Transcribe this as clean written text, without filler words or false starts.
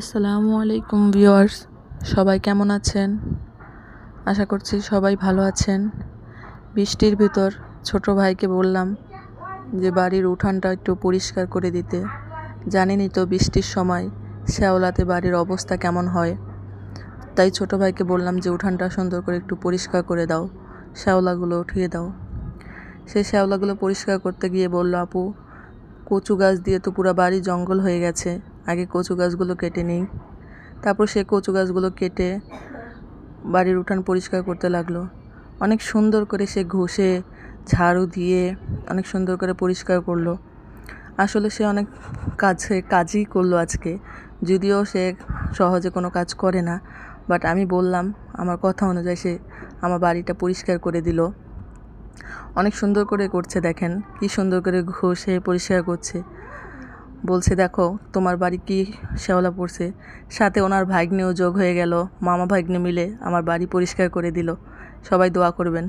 আসসালামু আলাইকুম ভিউয়ার্স, সবাই কেমন আছেন? আশা করছি সবাই ভালো আছেন। বৃষ্টির ভিতর ছোট ভাইকে বললাম যে বাড়ির উঠানটা একটু পরিষ্কার করে দিতে। জানেনই তো বৃষ্টির সময় শ্যাওলাতে বাড়ির অবস্থা কেমন হয়। তাই ছোট ভাইকে বললাম যে উঠানটা সুন্দর করে একটু পরিষ্কার করে দাও, শ্যাওলাগুলো উঠিয়ে দাও। সে শ্যাওলাগুলো পরিষ্কার করতে গিয়ে বলল, আপু, কচু গাছ দিয়ে তো পুরো বাড়ি জঙ্গল হয়ে গেছে, আগে কচু গাছগুলো কেটে নিই। তারপর সে কচু গাছগুলো কেটে বাড়ির উঠান পরিষ্কার করতে লাগলো। অনেক সুন্দর করে সে ঘষে ঝাড়ু দিয়ে অনেক সুন্দর করে পরিষ্কার করলো। আসলে সে অনেক কাজই করলো আজকে, যদিও সে সহজে কোনো কাজ করে না, বাট আমি বললাম আমার কথা অনুযায়ী সে আমার বাড়িটা পরিষ্কার করে দিল। অনেক সুন্দর করে করছে, দেখেন কি সুন্দর করে ঘষে পরিষ্কার করছে। বলছে, দেখো তোমার বাড়ি কি শ্যাওলা পড়ছে। সাথে ওনার ভাগ্নেও যোগ হয়ে গেল, মামা ভাগ্নে মিলে আমার বাড়ি পরিষ্কার করে দিল। সবাই দোয়া করবেন।